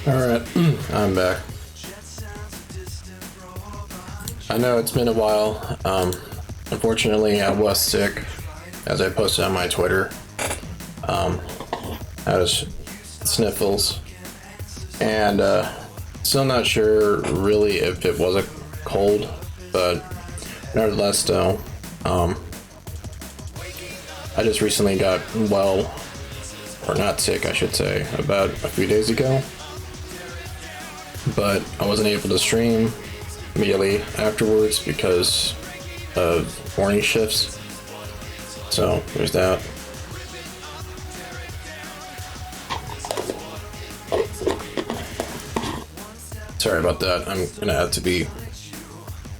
Alright, I'm back. I know it's been a while. Unfortunately, I was sick, as I posted on my Twitter. I was sniffles, and still not sure really if it was a cold, but nevertheless, though, I just recently got well, or not sick, I should say, about a few days ago. But I wasn't able to stream immediately afterwards because of morning shifts. So there's that. Sorry about that. I'm gonna have to be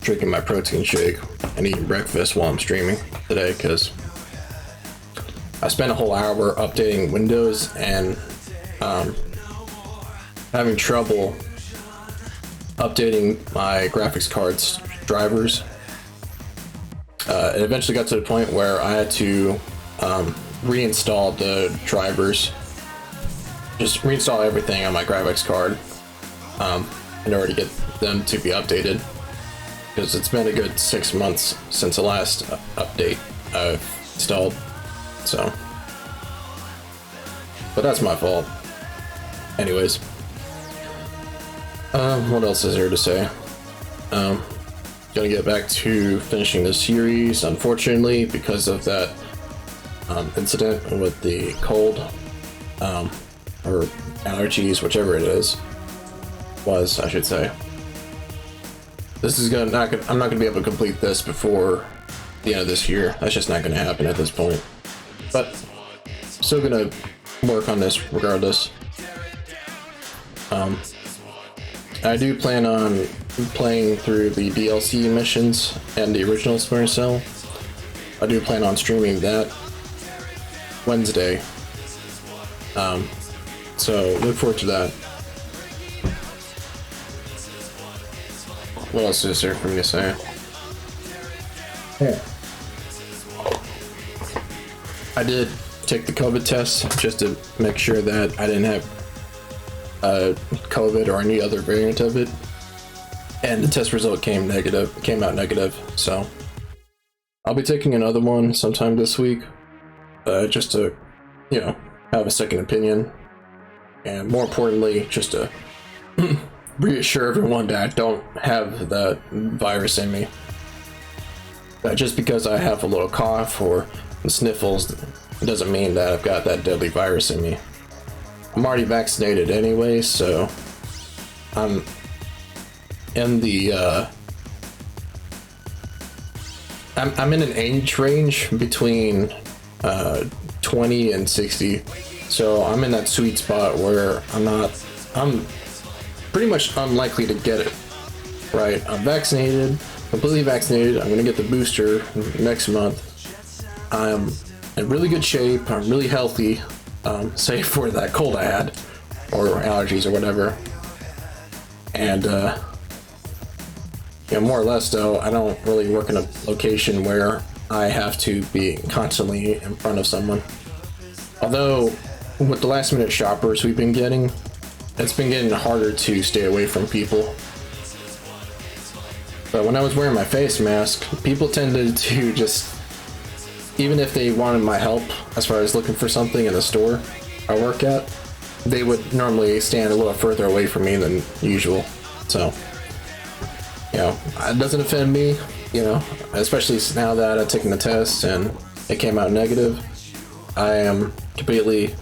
drinking my protein shake and eating breakfast while I'm streaming today because I spent a whole hour updating Windows and having trouble updating my graphics card's drivers. It eventually got to the point where I had to reinstall the drivers, just reinstall everything on my graphics card in order to get them to be updated, because it's been a good 6 months since the last update I've installed. So, but that's my fault. Anyways. What else is there to say? Gonna get back to finishing the series, unfortunately, because of that incident with the cold, or allergies, whichever it was, I should say. This is I'm not gonna be able to complete this before the end of this year. That's just not gonna happen at this point. But still gonna work on this regardless. I do plan on playing through the DLC missions and the original Splinter Cell. I do plan on streaming that Wednesday. So look forward to that. What else is there for me to say? Yeah. I did take the COVID test just to make sure that I didn't have COVID or any other variant of it, and the test result came out negative. So I'll be taking another one sometime this week, just to, have a second opinion, and more importantly, just to reassure everyone that I don't have the virus in me. Just because I have a little cough or sniffles, it doesn't mean that I've got that deadly virus in me. I'm already vaccinated anyway, so I'm in the I'm in an age range between 20 and 60, so I'm in that sweet spot where I'm pretty much unlikely to get it. Right, I'm vaccinated, completely vaccinated. I'm gonna get the booster next month. I'm in really good shape. I'm really healthy. Save for that cold I had, or allergies or whatever. And, more or less though, I don't really work in a location where I have to be constantly in front of someone. Although, with the last minute shoppers we've been getting, it's been getting harder to stay away from people. But when I was wearing my face mask, people tended to just, even if they wanted my help as far as looking for something in the store I work at, they would normally stand a little further away from me than usual. So, it doesn't offend me, especially now that I've taken the test and it came out negative. I am completely,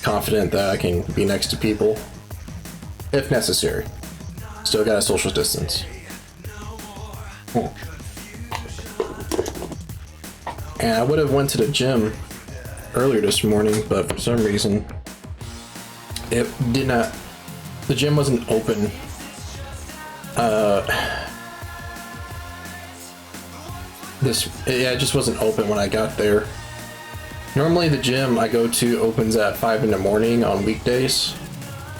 confident that I can be next to people if necessary. Still got a social distance. And I would have went to the gym earlier this morning, but for some reason it did not. The gym wasn't open. It just wasn't open when I got there. Normally the gym I go to opens at 5 in the morning on weekdays.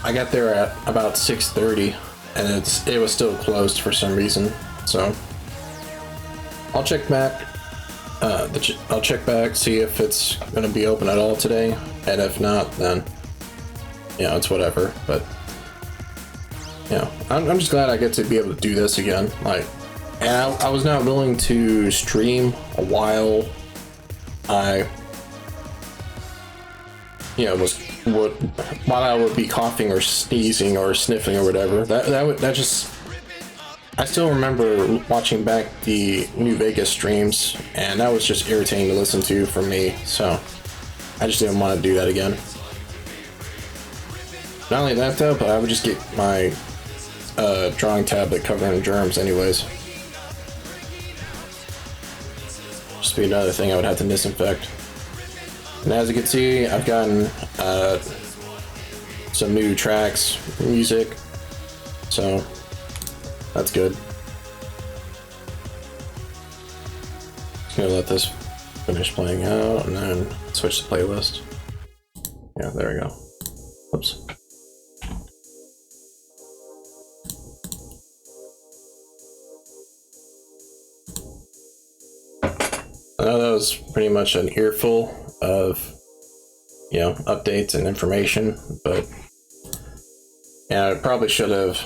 I got there at about 6:30, and it was still closed for some reason. So I'll check back. I'll check back, see if it's gonna be open at all today. and if not, then it's whatever. But I'm just glad I get to be able to do this again. Like, and I was not willing to stream a while I while I would be coughing or sneezing or sniffing or whatever. That just, I still remember watching back the New Vegas streams, and that was just irritating to listen to for me. So I just didn't want to do that again. Not only that though, but I would just get my drawing tablet covered in germs anyways. Just be another thing I would have to disinfect. And as you can see, I've gotten some new tracks, music, so that's good. Just gonna let this finish playing out and then switch the playlist. Yeah, there we go. Whoops. I know that was pretty much an earful of updates and information, but I probably should have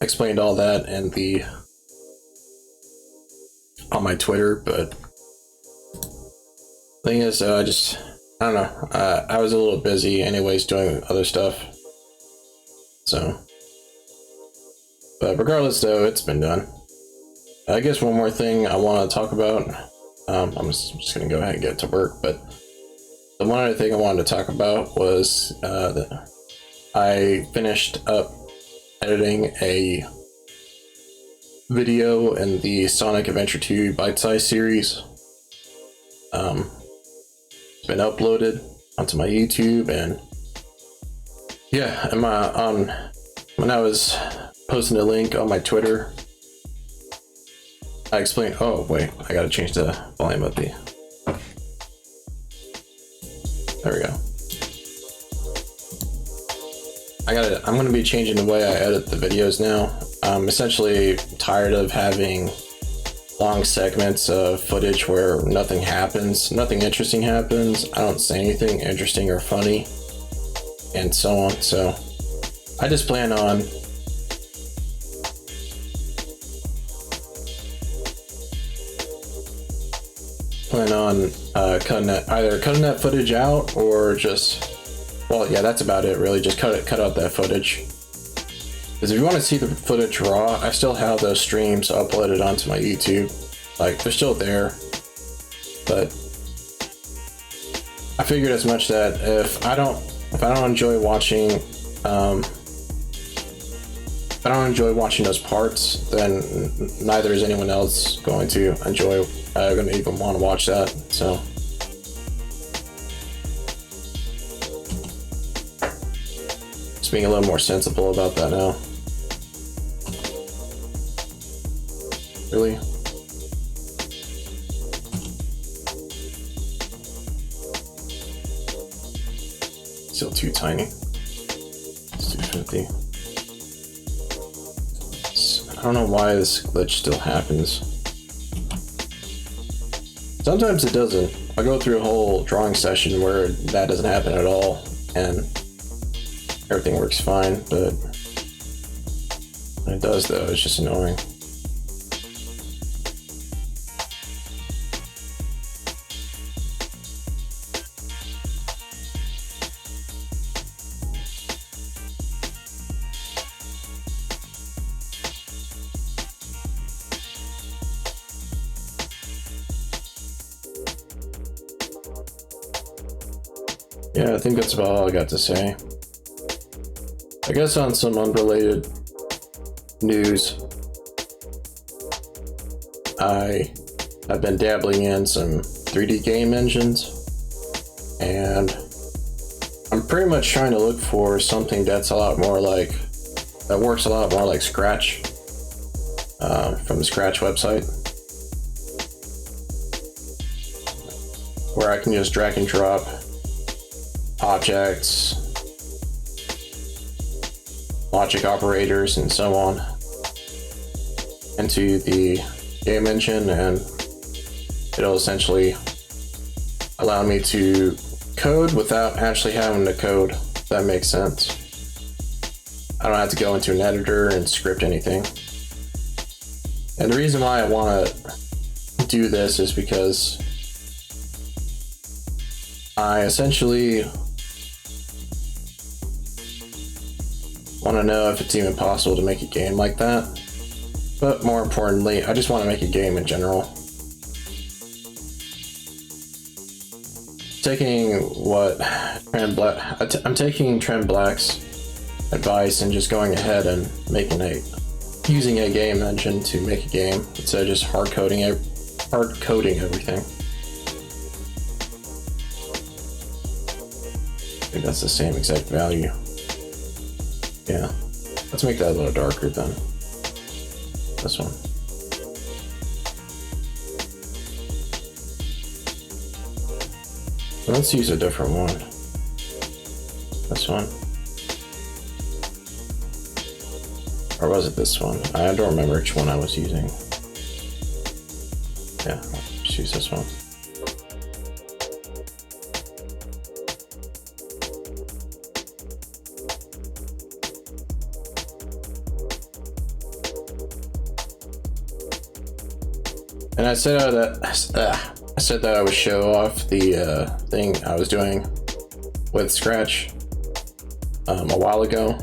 explained all that in on my Twitter. But thing is, I don't know, I was a little busy anyways doing other stuff, so. But regardless though, it's been done. I guess one more thing I want to talk about, I'm just gonna go ahead and get to work, but the one other thing I wanted to talk about was that I finished up editing a video in the Sonic Adventure 2 Bite-Size series. It's been uploaded onto my YouTube, and yeah, and when I was posting a link on my Twitter, I explained, oh wait, I gotta change the volume of the, there we go. I'm gonna be changing the way I edit the videos now. I'm essentially tired of having long segments of footage where nothing happens, nothing interesting happens, I don't say anything interesting or funny, and so on. So I just plan on either cutting that footage out or just, well, yeah, that's about it really. Just cut out that footage. Because if you want to see the footage raw, I still have those streams uploaded onto my YouTube. Like, they're still there. But I figured as much that if I don't enjoy watching those parts, then neither is anyone else going to enjoy, going to even want to watch that. So just being a little more sensible about that now. Really? Still too tiny. It's 250. I don't know why this glitch still happens. Sometimes it doesn't. I go through a whole drawing session where that doesn't happen at all, and everything works fine, but when it does though, it's just annoying. Yeah, I think that's about all I got to say. I guess on some unrelated news, I have been dabbling in some 3D game engines, and I'm pretty much trying to look for something that's a lot more like, that works a lot more like Scratch, from the Scratch website, where I can just drag and drop objects, logic operators, and so on into the game engine, and it'll essentially allow me to code without actually having to code, if that makes sense. I don't have to go into an editor and script anything. And the reason why I want to do this is because I essentially want to know if it's even possible to make a game like that. But more importantly, I just want to make a game in general. I'm taking Trent Black's advice and just going ahead and using a game engine to make a game instead of just hard coding everything. I think that's the same exact value. Yeah, let's make that a little darker then. This one. Let's use a different one. This one. Or was it this one? I don't remember which one I was using. Yeah, let's use this one. And I said that I would show off the thing I was doing with Scratch a while ago,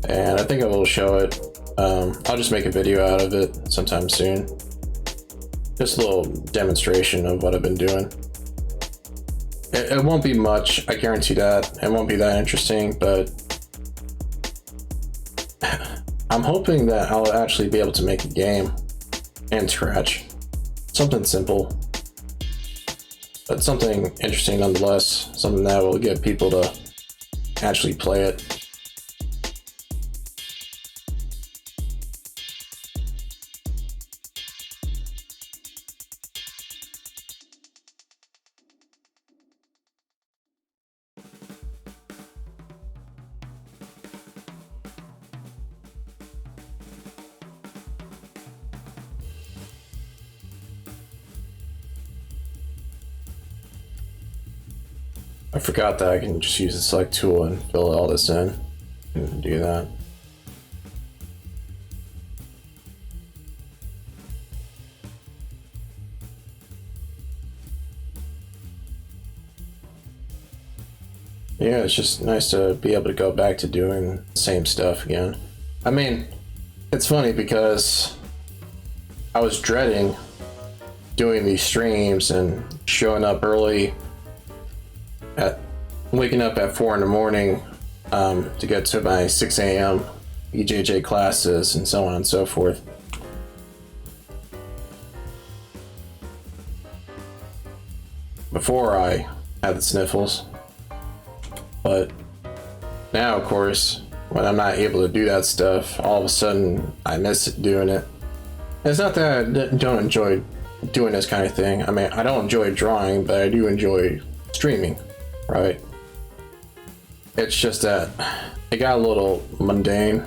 and I think I will show it. I'll just make a video out of it sometime soon. Just a little demonstration of what I've been doing. It won't be much, I guarantee that. It won't be that interesting, but I'm hoping that I'll actually be able to make a game in Scratch. Something simple, but something interesting nonetheless. Something that will get people to actually play it. I forgot that I can just use the select tool and fill all this in and do that. Yeah, it's just nice to be able to go back to doing the same stuff again. I mean, it's funny because I was dreading doing these streams and showing up early waking up at 4 in the morning to get to my 6 a.m. EJJ classes and so on and so forth. Before I had the sniffles. But now, of course, when I'm not able to do that stuff, all of a sudden I miss doing it. And it's not that I don't enjoy doing this kind of thing. I mean, I don't enjoy drawing, but I do enjoy streaming. Right? It's just that it got a little mundane,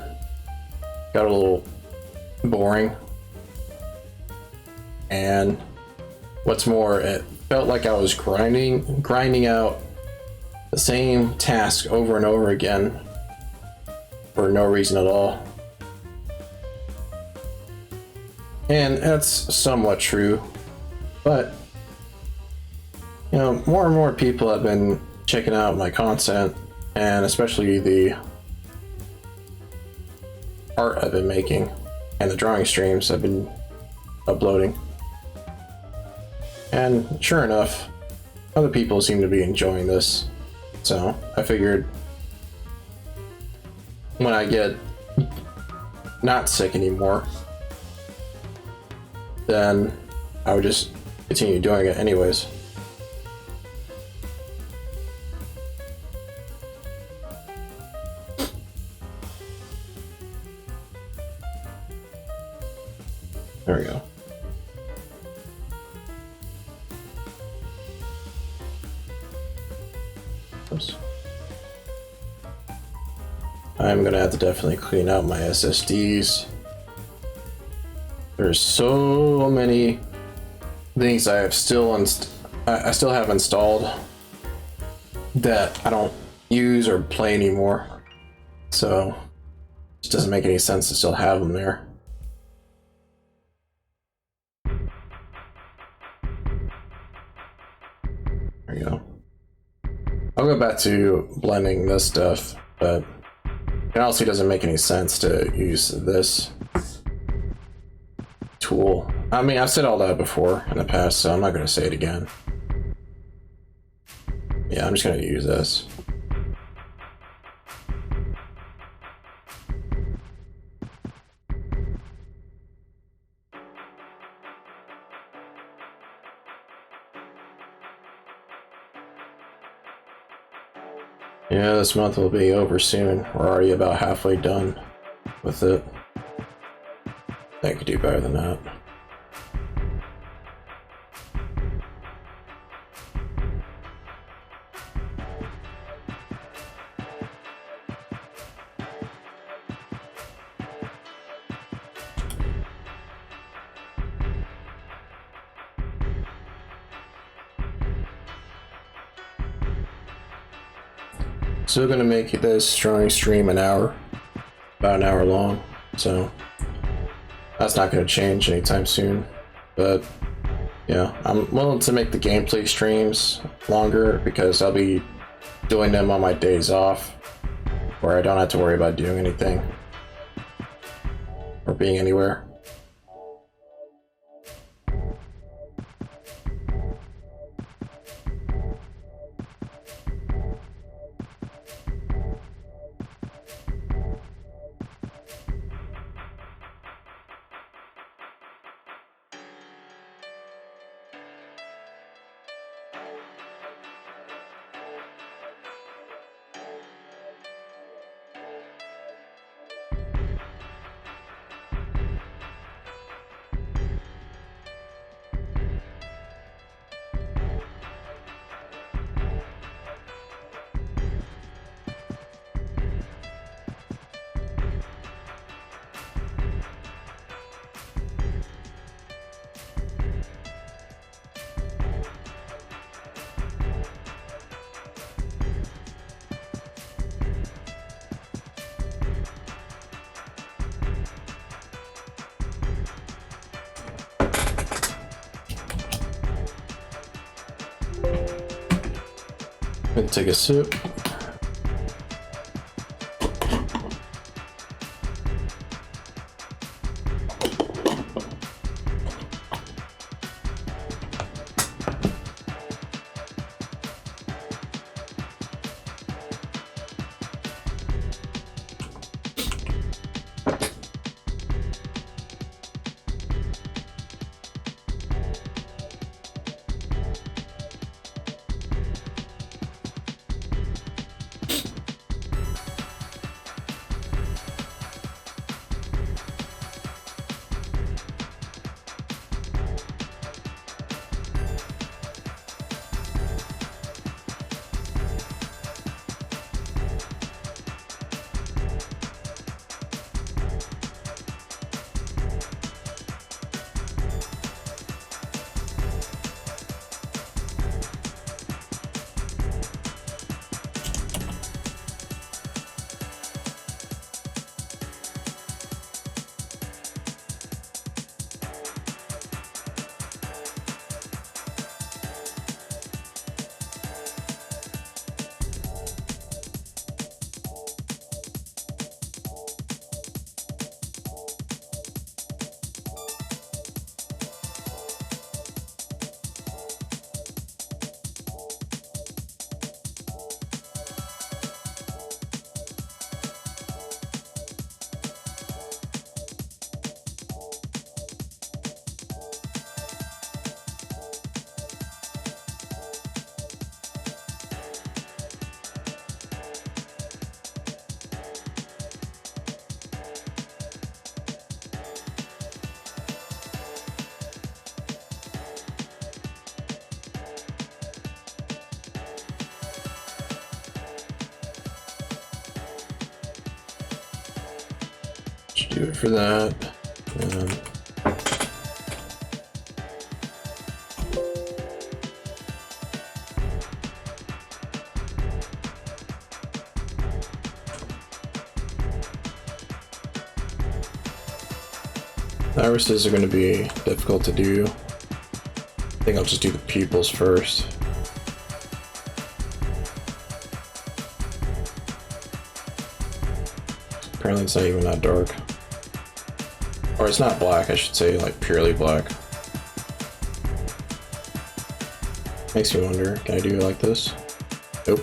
got a little boring, and what's more, it felt like I was grinding out the same task over and over again for no reason at all. And that's somewhat true, but you know, more and more people have been checking out my content, and especially the art I've been making and the drawing streams I've been uploading. And sure enough, other people seem to be enjoying this. So I figured when I get not sick anymore, then I would just continue doing it anyways. There we go. Oops. I'm gonna have to definitely clean out my SSDs. There's so many things I still have installed that I don't use or play anymore. So it just doesn't make any sense to still have them there. There you go. I'll go back to blending this stuff, but it honestly doesn't make any sense to use this tool. I mean, I've said all that before in the past, so I'm not going to say it again. Yeah, I'm just going to use this. Yeah, this month will be over soon. We're already about halfway done with it. I could do better than that. Still gonna make this drawing stream an hour, about an hour long, so that's not gonna change anytime soon. But yeah, I'm willing to make the gameplay streams longer because I'll be doing them on my days off, where I don't have to worry about doing anything or being anywhere. Gonna take a sip. Should do it for that. And Irises are going to be difficult to do. I think I'll just do the pupils first. Apparently it's not even that dark. Or it's not black, I should say, like purely black. Makes me wonder, can I do it like this? Nope.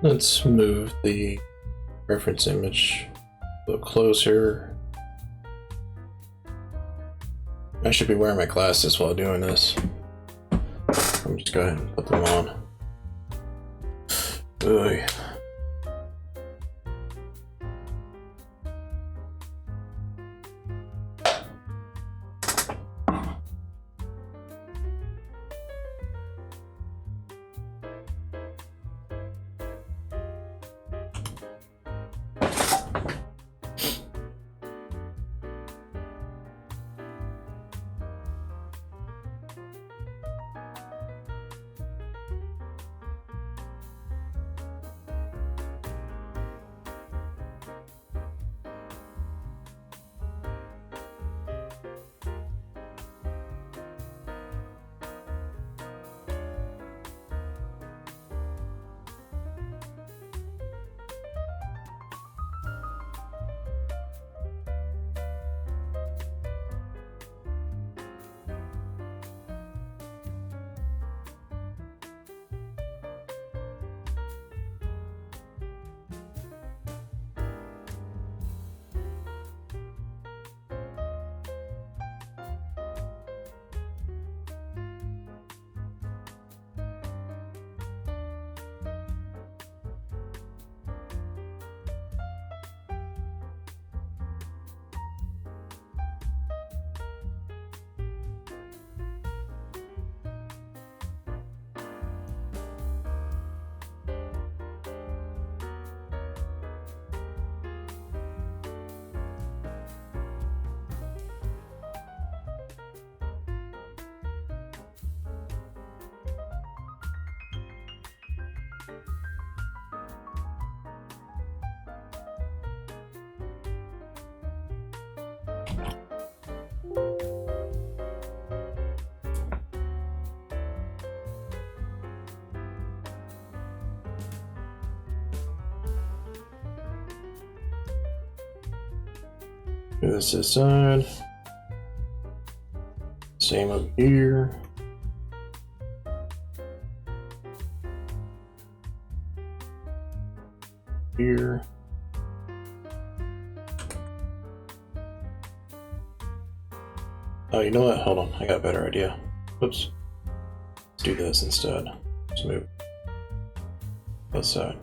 Let's move the reference image a little closer. I should be wearing my glasses while doing this. I'm just going to put them on. Ugh. Do this side. Same up here. Here. Oh, you know what? Hold on. I got a better idea. Oops. Let's do this instead. Let's move that side.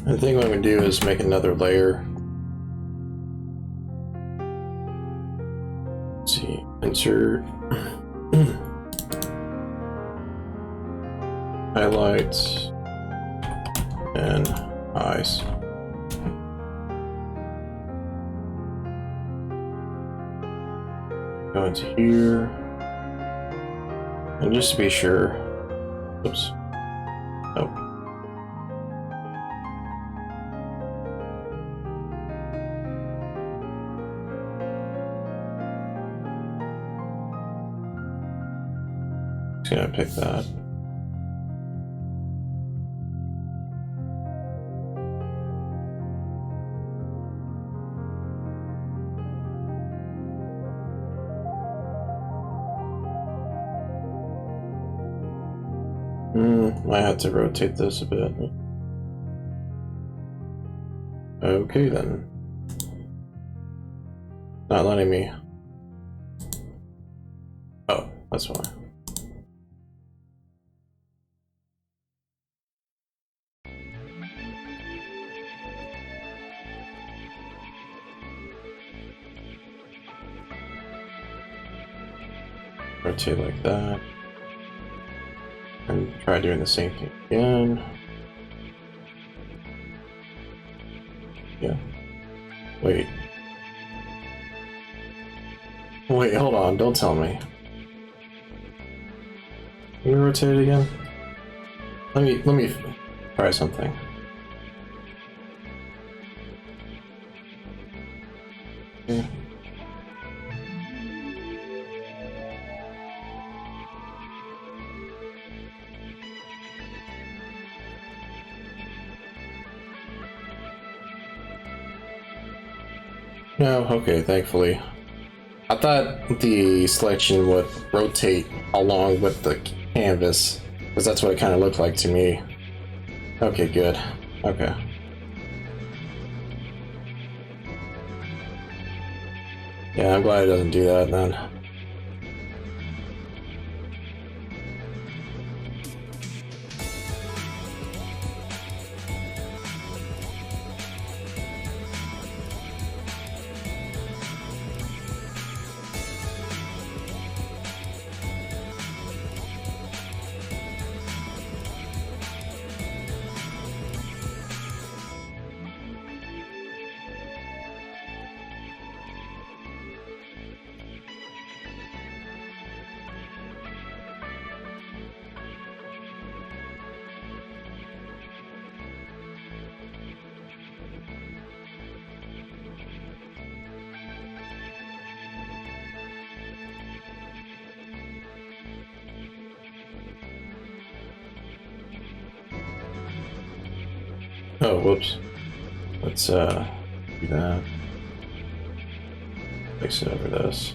I think what I'm gonna do is make another layer. Let's see, insert highlights and eyes. Go into here, and just to be sure, oops, nope. Just gonna pick that. Might have to rotate this a bit. Okay then. Not letting me. Oh, that's why. Rotate like that. And try doing the same thing again. Yeah. Wait. Wait, hold on, don't tell me. Can you rotate it again? Let me try something. Okay. No, okay, thankfully. I thought the selection would rotate along with the canvas, because that's what it kind of looked like to me. Okay, good. Okay. Yeah, I'm glad it doesn't do that then. Oh, whoops. Let's do that. Place it over this.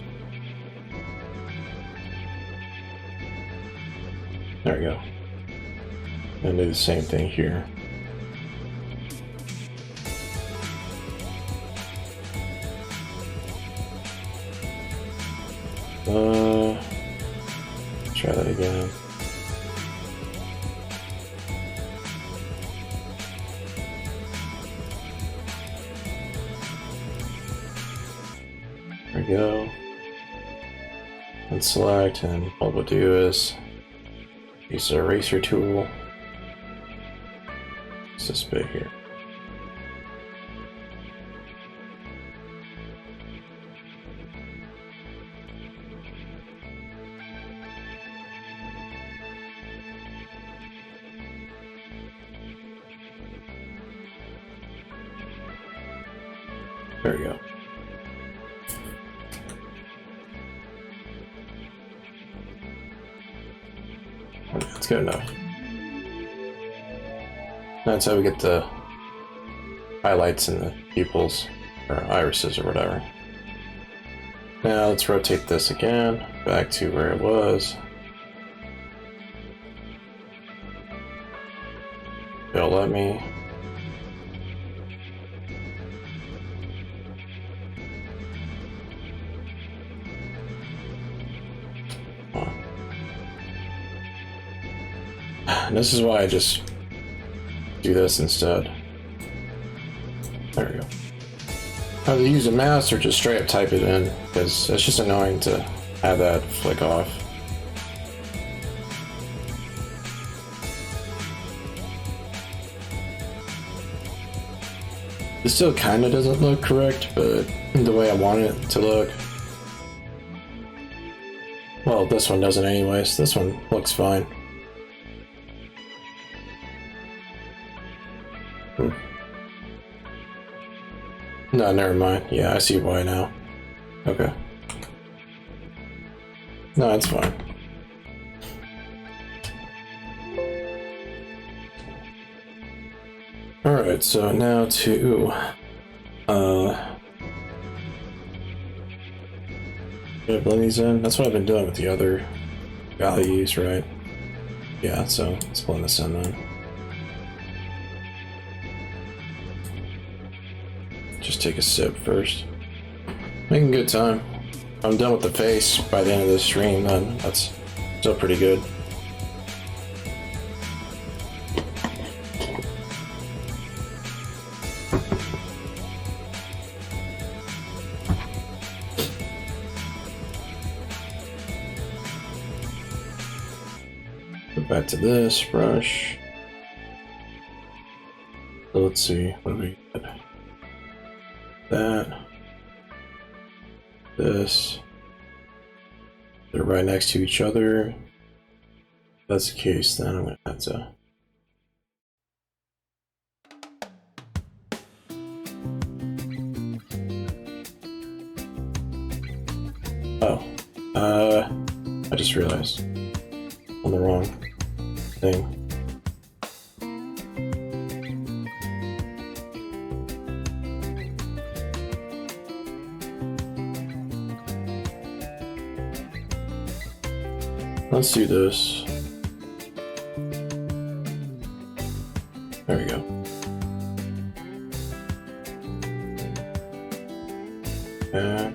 There we go. And do the same thing here. Try that again. There we go. And select, and all we'll do is use the eraser tool. It's this bit here. There we go. That's good enough. That's how we get the highlights in the pupils, or irises, or whatever. Now let's rotate this again, back to where it was. It'll let me. And this is why I just do this instead. There we go. Either use a mouse or just straight up type it in, because it's just annoying to have that flick off. It still kind of doesn't look correct, but the way I want it to look. Well, this one doesn't anyways. This one looks fine. No, never mind. Yeah, I see why now. Okay. No, it's fine. Alright, so now to blend these in. That's what I've been doing with the other values, right? Yeah, so let's blend this in then. Just take a sip first. Making good time. I'm done with the face by the end of this stream, then that's still pretty good. Go back to this brush. So let's see, what do we get? That. This. They're right next to each other. If that's the case, then I'm gonna have to. Oh. I just realized. On the wrong thing. Let's do this. There we go. Back.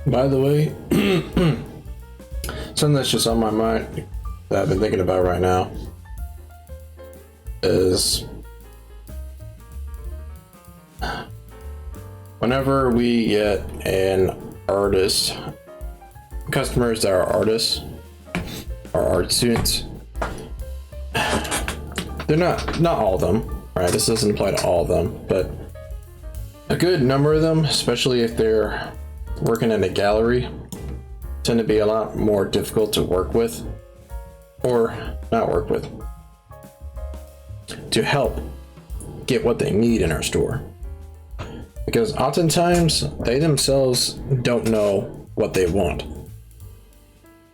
By the way, something that's just on my mind that I've been thinking about right now is whenever we get an artist, customers that are artists or art students, they're not all of them, right? This doesn't apply to all of them, but a good number of them, especially if they're working in a gallery, tend to be a lot more difficult to work with or not work with to help get what they need in our store, because oftentimes they themselves don't know what they want,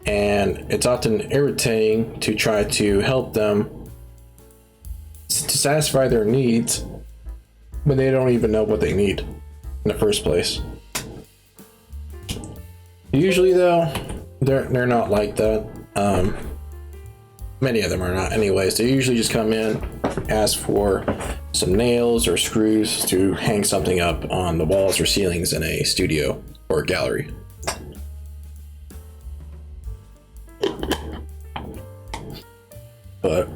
and it's often irritating to try to help them to satisfy their needs when they don't even know what they need in the first place. Usually though, they're not like that. Many of them are not anyways. They usually just come in, ask for some nails or screws to hang something up on the walls or ceilings in a studio or a gallery. But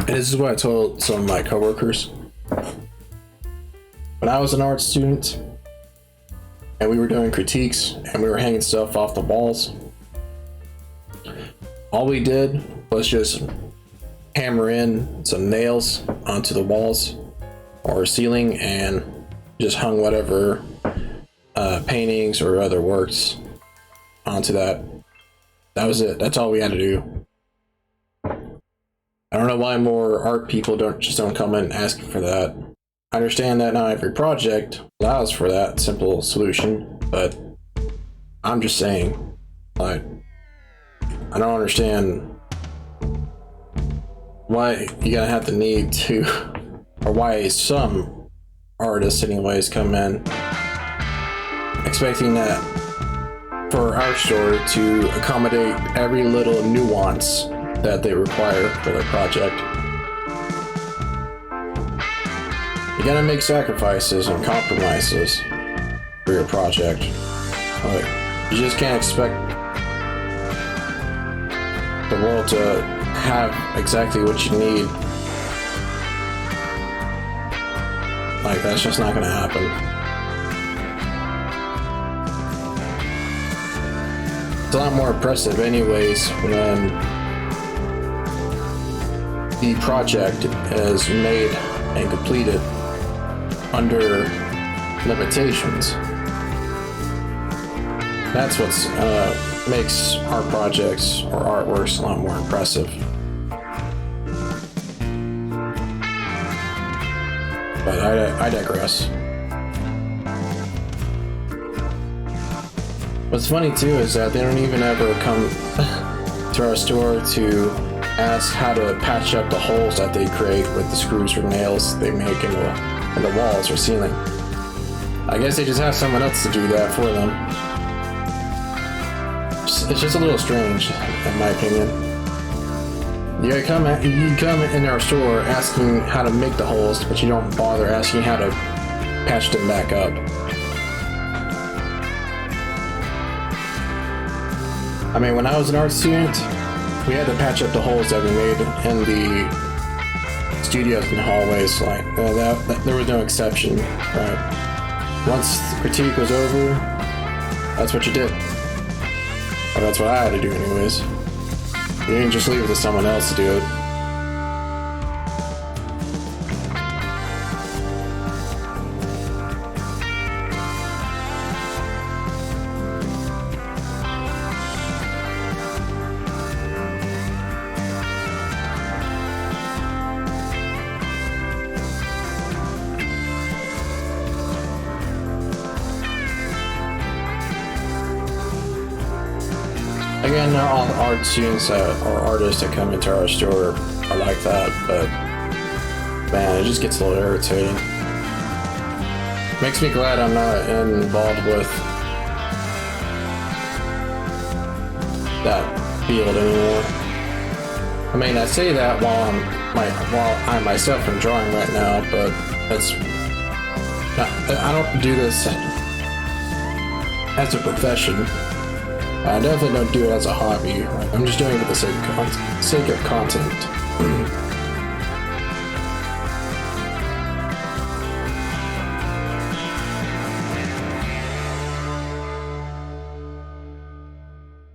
this is what I told some of my coworkers. When I was an art student and we were doing critiques and we were hanging stuff off the walls, all we did was just hammer in some nails onto the walls or ceiling and just hung whatever paintings or other works onto that. That was it. That's all we had to do. I don't know why more art people don't come in asking for that. I understand that not every project allows for that simple solution, but I'm just saying, like, I don't understand why you gotta have the need to, or why some artists anyways come in expecting that for our store to accommodate every little nuance that they require for their project. You gotta make sacrifices and compromises for your project. Like, you just can't expect the world to have exactly what you need. Like, that's just not gonna happen. It's a lot more impressive anyways when the project is made and completed under limitations. That's what makes art projects or artworks a lot more impressive. But I digress. What's funny too is that they don't even ever come to our store to ask how to patch up the holes that they create with the screws or nails they make in the walls or ceiling. I guess they just have someone else to do that for them. It's just a little strange, in my opinion. You come in our store asking how to make the holes, but you don't bother asking how to patch them back up. I mean, when I was an art student, we had to patch up the holes that we made in the studios and hallways. Like there was no exception, right? Once the critique was over, that's what you did. Or that's what I had to do anyways. You didn't just leave it to someone else to do it. Again, not all art students or artists that come into our store are like that, but man, it just gets a little irritating. Makes me glad I'm not involved with that field anymore. I mean, I say that while I myself am drawing right now, but I don't do this as a profession. I definitely don't do it as a hobby. I'm just doing it for the sake of content.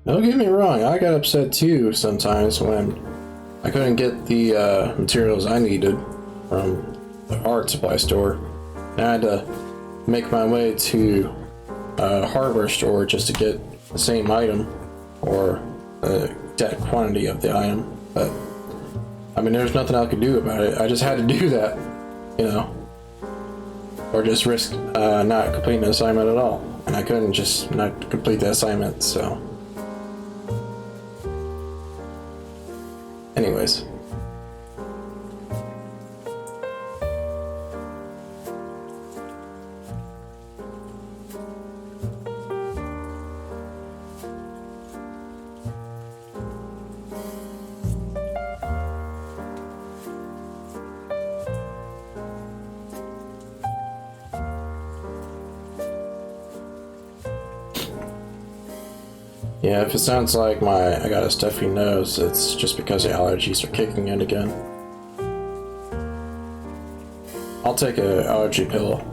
Don't get me wrong, I got upset too sometimes when I couldn't get the materials I needed from the art supply store. And I had to make my way to a hardware store just to get the same item or the exact quantity of the item. But I mean, there's nothing I could do about it. I just had to do that, you know, or just risk not completing the assignment at all. And I couldn't just not complete the assignment, so anyways. Yeah, if it sounds like I got a stuffy nose, it's just because the allergies are kicking in again. I'll take an allergy pill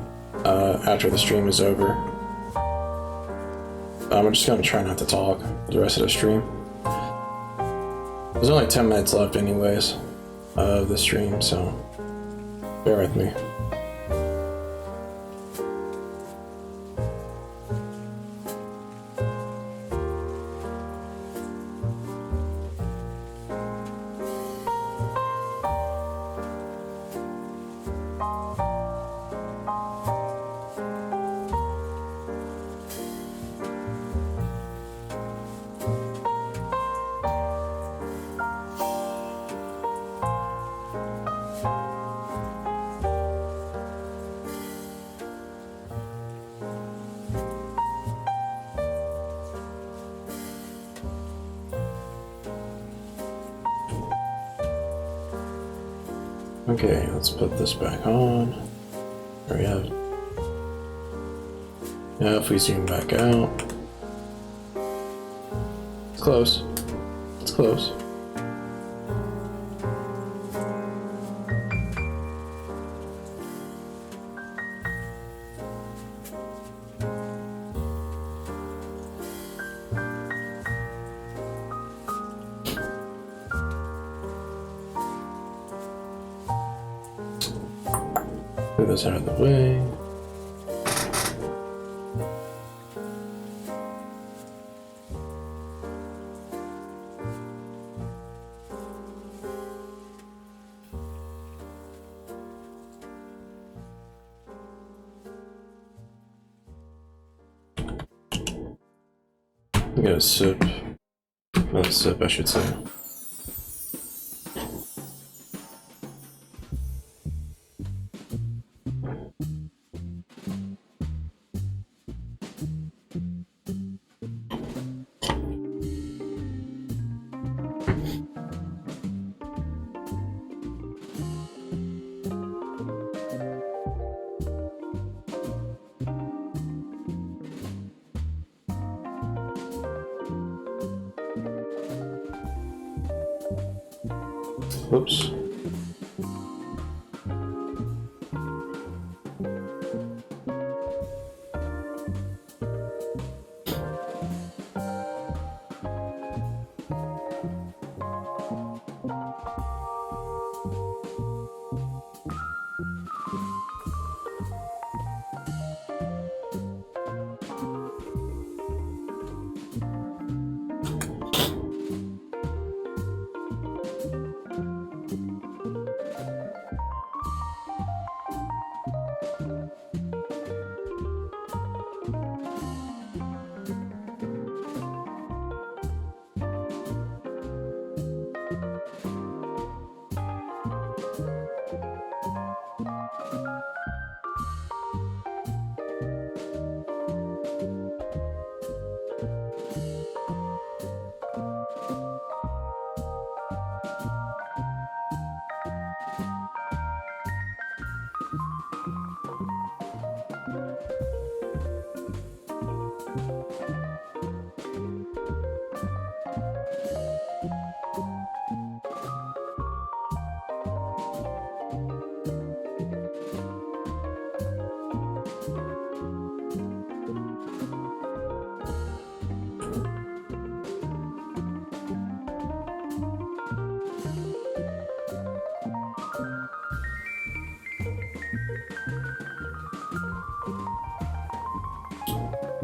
after the stream is over. I'm just gonna try not to talk for the rest of the stream. There's only 10 minutes left anyways of the stream, so bear with me. Okay, let's put this back on. There we have it. Now if we zoom back out. It's close. It's close. Move this out of the way. I'm gonna sip. Not sip, I should say. Whoops.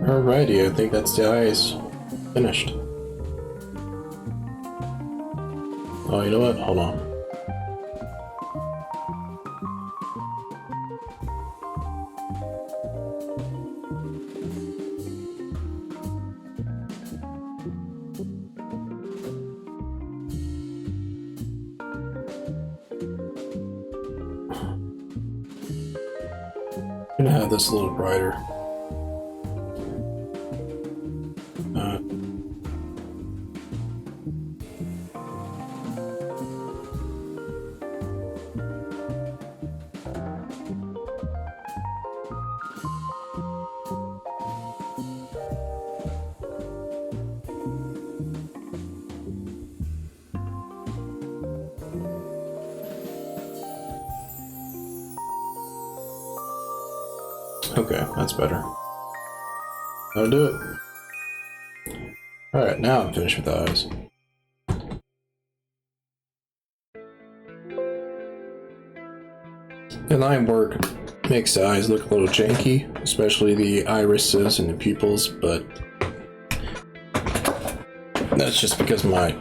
Alrighty, I think that's the eyes finished. Oh, you know what? Hold on. I'm gonna have this a little brighter. Okay, that's better. That'll do it. Alright, now I'm finished with the eyes. The line work makes the eyes look a little janky, especially the irises and the pupils, but that's just because my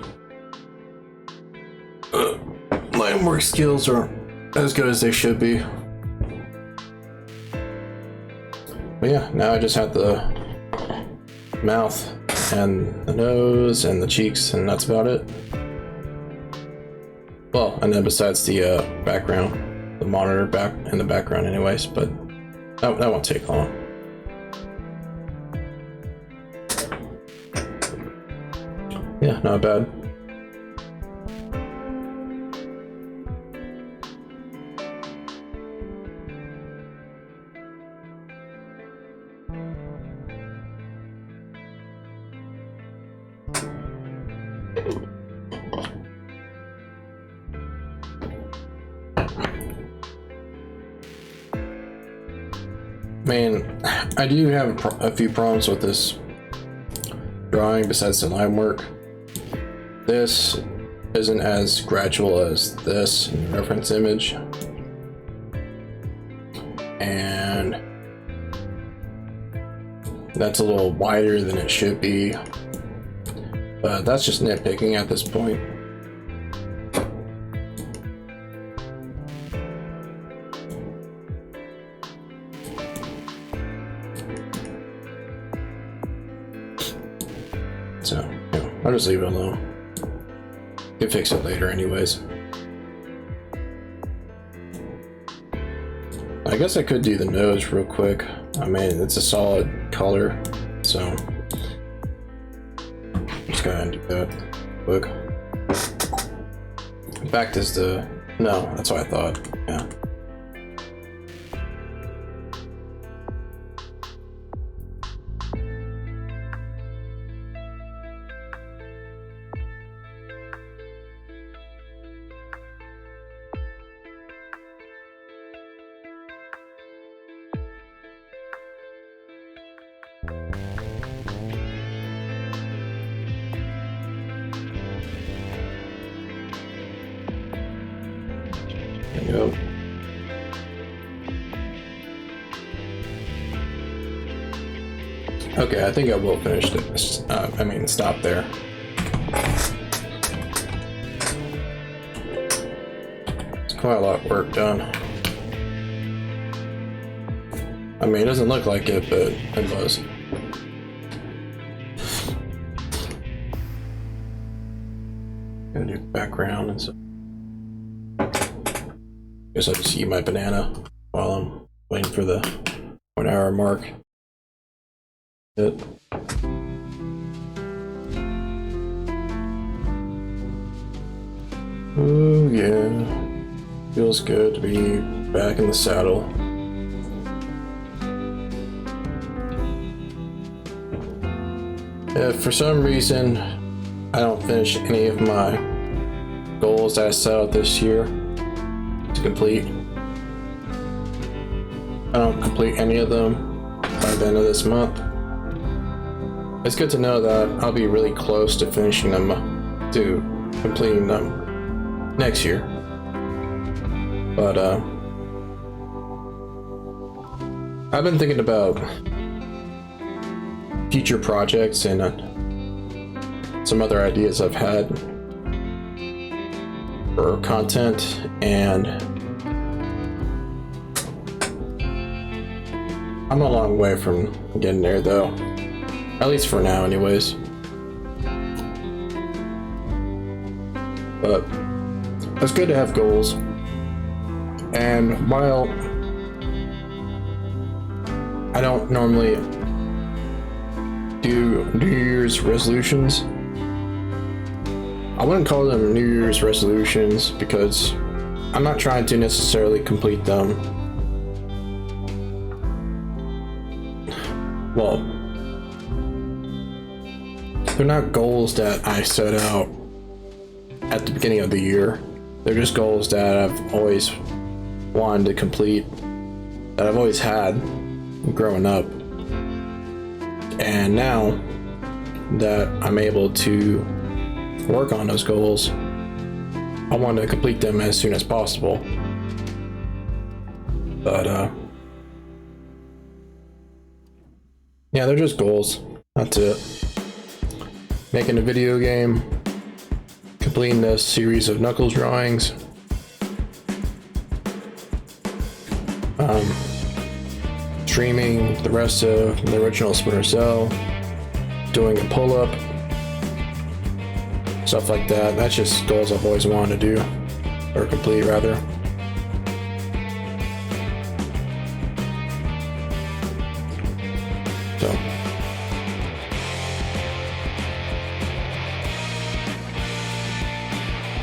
line work skills are as good as they should be. But yeah, now I just have the mouth and the nose and the cheeks, and that's about it. Well, and then besides the background, the monitor back in the background anyways, but that won't take long. Yeah, not bad. Man, I do have a few problems with this drawing besides the line work. This isn't as gradual as this reference image. And that's a little wider than it should be. But that's just nitpicking at this point. So, yeah, I'll just leave it alone. Can fix it later anyways. I guess I could do the nose real quick. I mean, it's a solid color, so just go ahead and do that quick. In fact, is the no, that's what I thought. Yeah. There you go. Okay, I think I will finish this. I mean, stop there. It's quite a lot of work done. I mean, it doesn't look like it, but it was. Gonna do background and stuff. Guess I'll just eat my banana while I'm waiting for the 1 hour mark. Oh yeah, feels good to be back in the saddle. If for some reason I don't finish any of my goals that I set out this year to complete, I don't complete any of them by the end of this month, it's good to know that I'll be really close to finishing them, to completing them next year. But I've been thinking about future projects and some other ideas I've had for content, and I'm a long way from getting there though. At least for now anyways. But it's good to have goals. And while I don't normally do New Year's resolutions, I wouldn't call them New Year's resolutions because I'm not trying to necessarily complete them. Well, they're not goals that I set out at the beginning of the year. They're just goals that I've always wanted to complete, that I've always had growing up. And now that I'm able to work on those goals, I want to complete them as soon as possible. But yeah, they're just goals. That's it. Making a video game, completing this series of Knuckles drawings, streaming the rest of the original Splinter Cell, doing a pull-up, stuff like that. That's just goals I've always wanted to do, or complete rather. So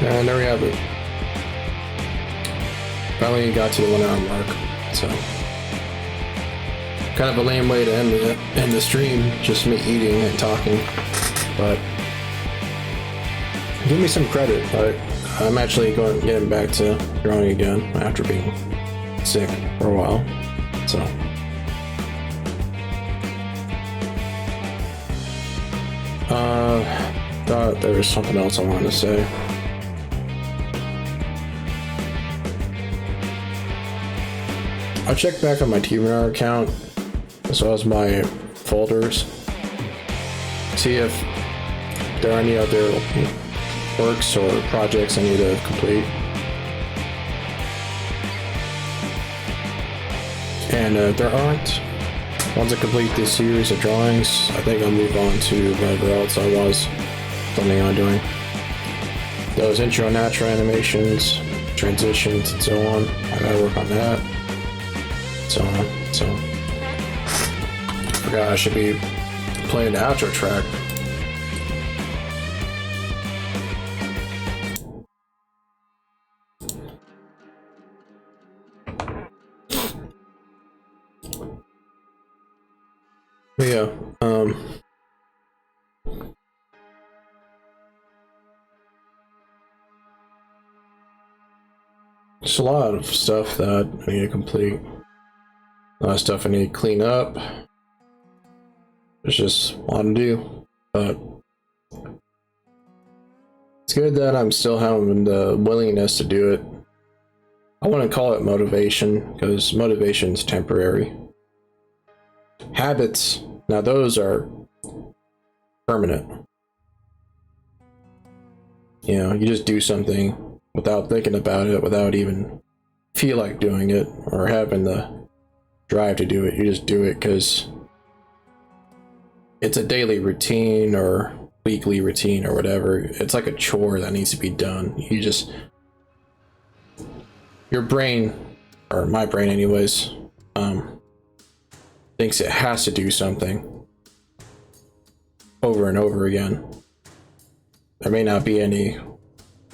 and there we have it. Finally got to the 1 hour mark. So kind of a lame way to end the stream, just me eating and talking. But give me some credit, but I'm actually getting back to drawing again after being sick for a while. So thought there was something else I wanted to say. I checked back on my TBR account as well as my folders, see if there are any other works or projects I need to complete. And if there aren't, once I complete this series of drawings, I think I'll move on to whatever else I was planning on doing. Those intro and outro animations, transitions, and so on, I gotta work on that. So I forgot I should be playing the outro track. But yeah, just a lot of stuff that I need to complete. A lot of stuff I need to clean up. There's just a lot to do, but it's good that I'm still having the willingness to do it. I wouldn't call it motivation, because motivation's temporary. Habits, now those are permanent. You know, you just do something without thinking about it, without even feel like doing it or having the drive to do it. You just do it because it's a daily routine or weekly routine or whatever. It's like a chore that needs to be done. You just, your brain, or my brain anyways, thinks it has to do something over and over again. There may not be any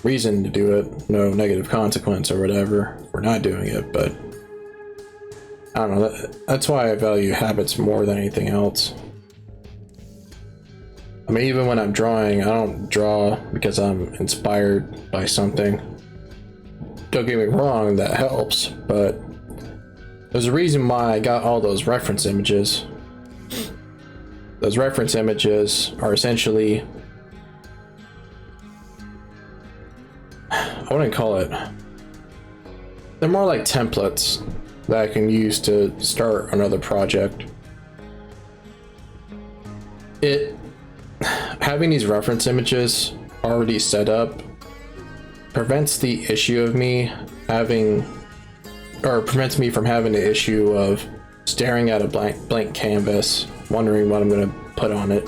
reason to do it, no negative consequence or whatever for not doing it, but I don't know, that's why I value habits more than anything else. I mean, even when I'm drawing, I don't draw because I'm inspired by something. Don't get me wrong, that helps, but there's a reason why I got all those reference images. Those reference images are essentially, I wouldn't call it, they're more like templates that I can use to start another project. Having these reference images already set up prevents the issue of me having, or prevents me from having the issue of staring at a blank canvas, wondering what I'm going to put on it.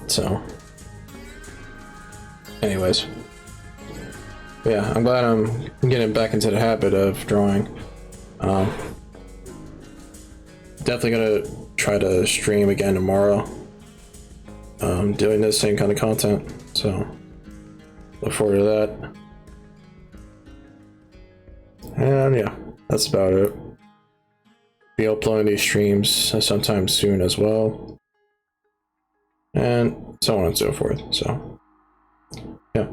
So, anyways, yeah, I'm glad I'm getting back into the habit of drawing. Definitely gonna try to stream again tomorrow. Doing the same kind of content, so look forward to that. And yeah, that's about it. Be uploading these streams sometime soon as well, and so on and so forth. So yeah,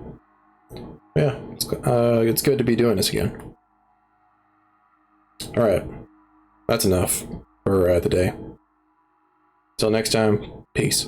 it's good to be doing this again. All right, that's enough for the day. Till next time, peace.